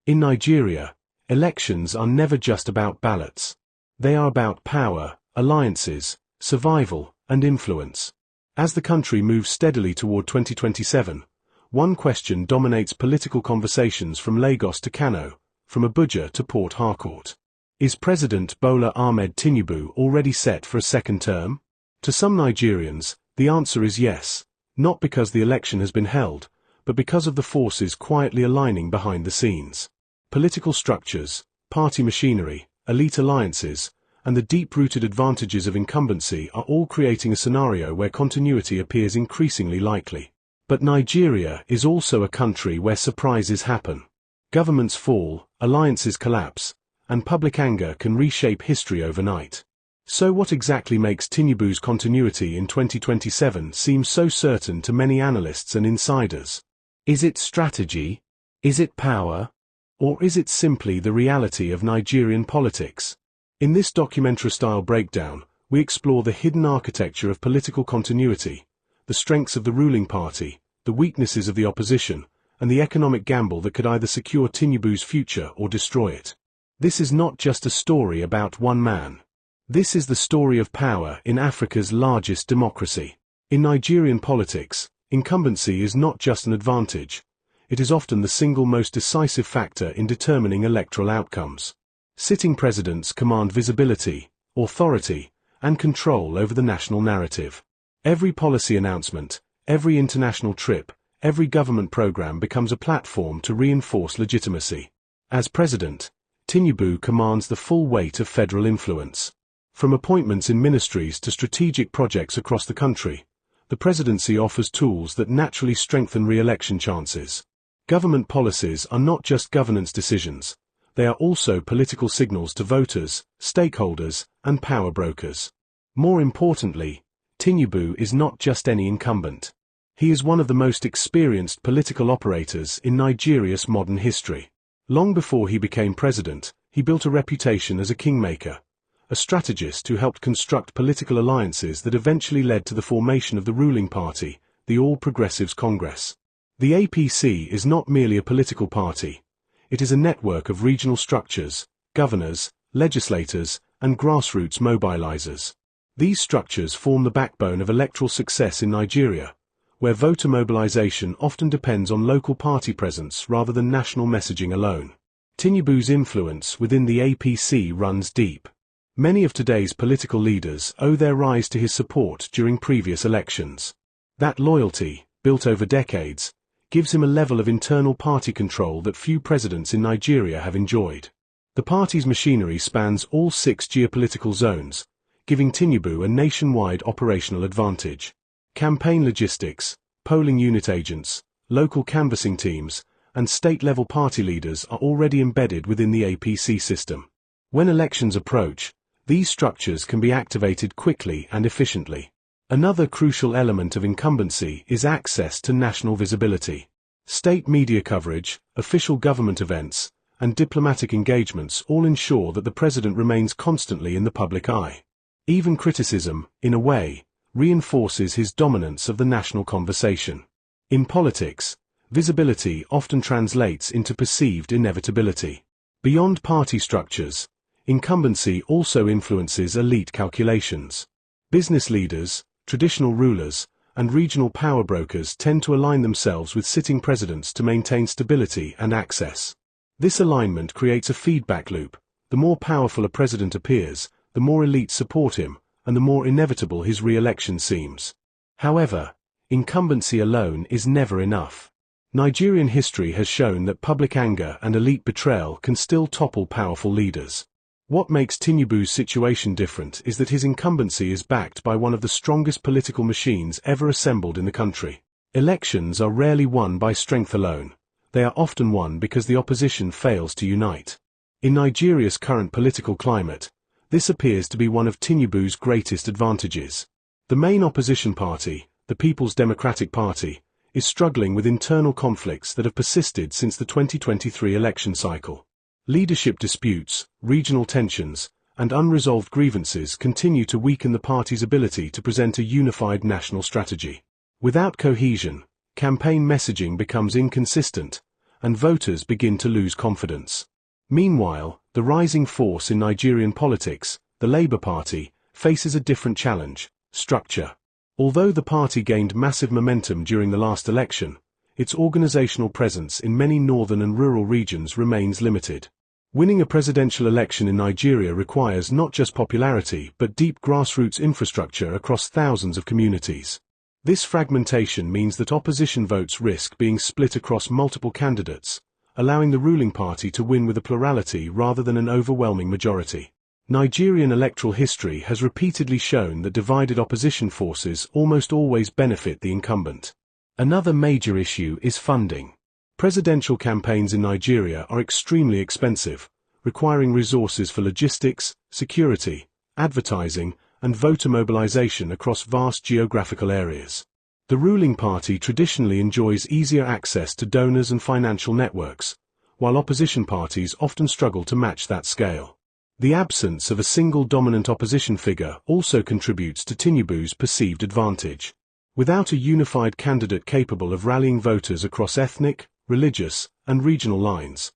In Nigeria, elections are never just about ballots. They are about power, alliances, survival, and influence. As the country moves steadily toward 2027, one question dominates political conversations from Lagos to Kano, from Abuja to Port Harcourt. Is President Bola Ahmed Tinubu already set for a second term? To some Nigerians, the answer is yes, not because the election has been held, but because of the forces quietly aligning behind the scenes. Political structures, party machinery, elite alliances, and the deep-rooted advantages of incumbency are all creating a scenario where continuity appears increasingly likely. But Nigeria is also a country where surprises happen. Governments fall, alliances collapse, and public anger can reshape history overnight. So what exactly makes Tinubu's continuity in 2027 seem so certain to many analysts and insiders? Is it strategy? Is it power? Or is it simply the reality of Nigerian politics? In this documentary-style breakdown, we explore the hidden architecture of political continuity, the strengths of the ruling party, the weaknesses of the opposition, and the economic gamble that could either secure Tinubu's future or destroy it. This is not just a story about one man. This is the story of power in Africa's largest democracy. In Nigerian politics, incumbency is not just an advantage. It is often the single most decisive factor in determining electoral outcomes. Sitting presidents command visibility, authority, and control over the national narrative. Every policy announcement, every international trip, every government program becomes a platform to reinforce legitimacy. As president, Tinubu commands the full weight of federal influence. From appointments in ministries to strategic projects across the country, the presidency offers tools that naturally strengthen re-election chances. Government policies are not just governance decisions. They are also political signals to voters, stakeholders, and power brokers. More importantly, Tinubu is not just any incumbent. He is one of the most experienced political operators in Nigeria's modern history. Long before he became president, he built a reputation as a kingmaker, a strategist who helped construct political alliances that eventually led to the formation of the ruling party, the All Progressives Congress. The APC is not merely a political party. It is a network of regional structures, governors, legislators, and grassroots mobilizers. These structures form the backbone of electoral success in Nigeria, where voter mobilization often depends on local party presence rather than national messaging alone. Tinubu's influence within the APC runs deep. Many of today's political leaders owe their rise to his support during previous elections. That loyalty, built over decades, gives him a level of internal party control that few presidents in Nigeria have enjoyed. The party's machinery spans all 6 geopolitical zones, giving Tinubu a nationwide operational advantage. Campaign logistics, polling unit agents, local canvassing teams, and state-level party leaders are already embedded within the APC system. When elections approach, these structures can be activated quickly and efficiently. Another crucial element of incumbency is access to national visibility. State media coverage, official government events, and diplomatic engagements all ensure that the president remains constantly in the public eye. Even criticism, in a way, reinforces his dominance of the national conversation. In politics, visibility often translates into perceived inevitability. Beyond party structures, incumbency also influences elite calculations. Business leaders, traditional rulers, and regional power brokers tend to align themselves with sitting presidents to maintain stability and access. This alignment creates a feedback loop. The more powerful a president appears, the more elites support him, and the more inevitable his re-election seems. However, incumbency alone is never enough. Nigerian history has shown that public anger and elite betrayal can still topple powerful leaders. What makes Tinubu's situation different is that his incumbency is backed by one of the strongest political machines ever assembled in the country. Elections are rarely won by strength alone. They are often won because the opposition fails to unite. In Nigeria's current political climate, this appears to be one of Tinubu's greatest advantages. The main opposition party, the People's Democratic Party, is struggling with internal conflicts that have persisted since the 2023 election cycle. Leadership disputes, regional tensions, and unresolved grievances continue to weaken the party's ability to present a unified national strategy. Without cohesion, campaign messaging becomes inconsistent, and voters begin to lose confidence. Meanwhile, the rising force in Nigerian politics, the Labour Party, faces a different challenge: structure. Although the party gained massive momentum during the last election, its organizational presence in many northern and rural regions remains limited. Winning a presidential election in Nigeria requires not just popularity but deep grassroots infrastructure across thousands of communities. This fragmentation means that opposition votes risk being split across multiple candidates, allowing the ruling party to win with a plurality rather than an overwhelming majority. Nigerian electoral history has repeatedly shown that divided opposition forces almost always benefit the incumbent. Another major issue is funding. Presidential campaigns in Nigeria are extremely expensive, requiring resources for logistics, security, advertising, and voter mobilization across vast geographical areas. The ruling party traditionally enjoys easier access to donors and financial networks, while opposition parties often struggle to match that scale. The absence of a single dominant opposition figure also contributes to Tinubu's perceived advantage. Without a unified candidate capable of rallying voters across ethnic, religious, and regional lines,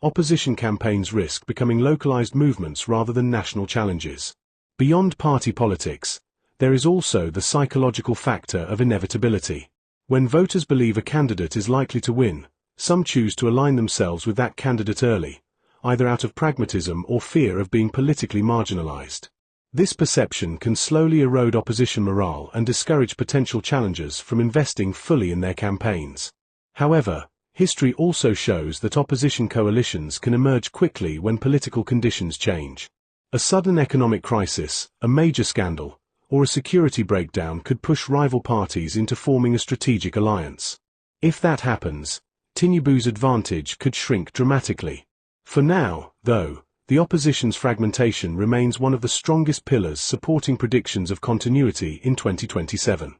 opposition campaigns risk becoming localized movements rather than national challenges. Beyond party politics, there is also the psychological factor of inevitability. When voters believe a candidate is likely to win, some choose to align themselves with that candidate early, either out of pragmatism or fear of being politically marginalized. This perception can slowly erode opposition morale and discourage potential challengers from investing fully in their campaigns. However, history also shows that opposition coalitions can emerge quickly when political conditions change. A sudden economic crisis, a major scandal, or a security breakdown could push rival parties into forming a strategic alliance. If that happens, Tinubu's advantage could shrink dramatically. For now, though, the opposition's fragmentation remains one of the strongest pillars supporting predictions of continuity in 2027.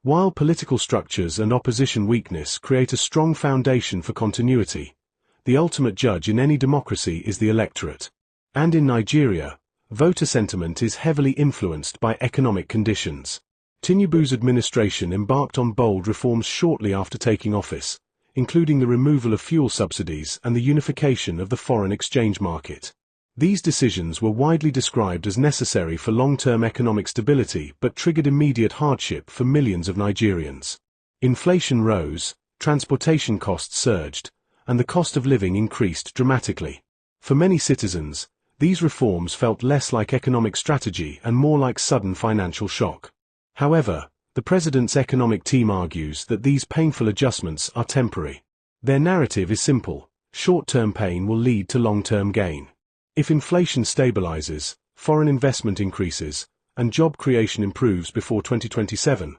While political structures and opposition weakness create a strong foundation for continuity, the ultimate judge in any democracy is the electorate. And in Nigeria, voter sentiment is heavily influenced by economic conditions. Tinubu's administration embarked on bold reforms shortly after taking office, including the removal of fuel subsidies and the unification of the foreign exchange market. These decisions were widely described as necessary for long-term economic stability but triggered immediate hardship for millions of Nigerians. Inflation rose, transportation costs surged, and the cost of living increased dramatically. For many citizens, these reforms felt less like economic strategy and more like sudden financial shock. However, the president's economic team argues that these painful adjustments are temporary. Their narrative is simple: short-term pain will lead to long-term gain. If inflation stabilizes, foreign investment increases, and job creation improves before 2027,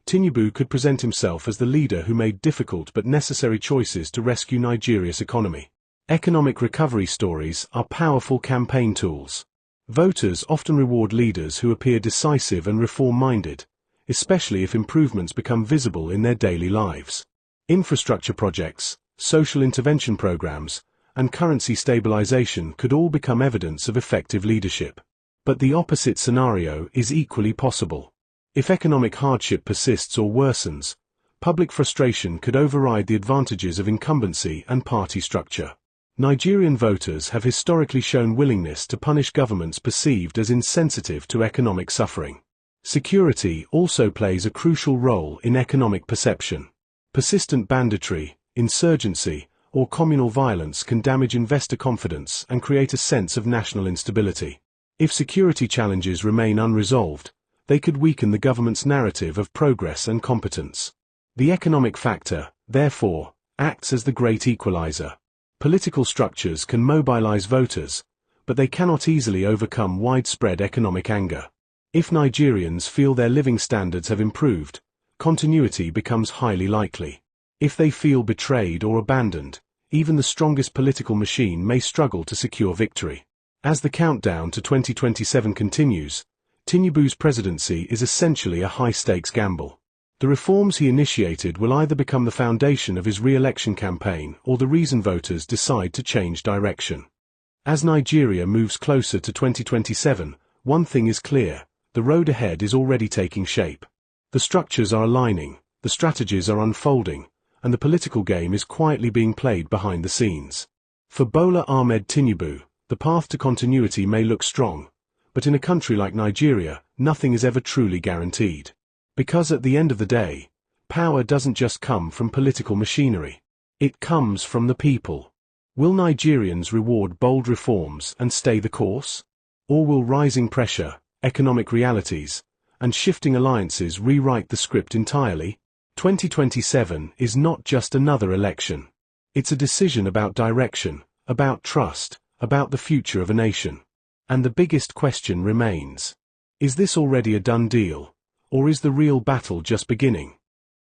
Tinubu could present himself as the leader who made difficult but necessary choices to rescue Nigeria's economy. Economic recovery stories are powerful campaign tools. Voters often reward leaders who appear decisive and reform-minded, especially if improvements become visible in their daily lives. Infrastructure projects, social intervention programs, and currency stabilization could all become evidence of effective leadership. But the opposite scenario is equally possible. If economic hardship persists or worsens, public frustration could override the advantages of incumbency and party structure. Nigerian voters have historically shown willingness to punish governments perceived as insensitive to economic suffering. Security also plays a crucial role in economic perception. Persistent banditry, insurgency, or communal violence can damage investor confidence and create a sense of national instability. If security challenges remain unresolved, they could weaken the government's narrative of progress and competence. The economic factor, therefore, acts as the great equalizer. Political structures can mobilize voters, but they cannot easily overcome widespread economic anger. If Nigerians feel their living standards have improved, continuity becomes highly likely. If they feel betrayed or abandoned, even the strongest political machine may struggle to secure victory. As the countdown to 2027 continues, Tinubu's presidency is essentially a high-stakes gamble. The reforms he initiated will either become the foundation of his re-election campaign or the reason voters decide to change direction. As Nigeria moves closer to 2027, one thing is clear: the road ahead is already taking shape. The structures are aligning, the strategies are unfolding, and the political game is quietly being played behind the scenes. For Bola Ahmed Tinubu, the path to continuity may look strong, but in a country like Nigeria, nothing is ever truly guaranteed. Because at the end of the day, power doesn't just come from political machinery. It comes from the people. Will Nigerians reward bold reforms and stay the course? Or will rising pressure, economic realities, and shifting alliances rewrite the script entirely? 2027 is not just another election. It's a decision about direction, about trust, about the future of a nation. And the biggest question remains: is this already a done deal, or is the real battle just beginning?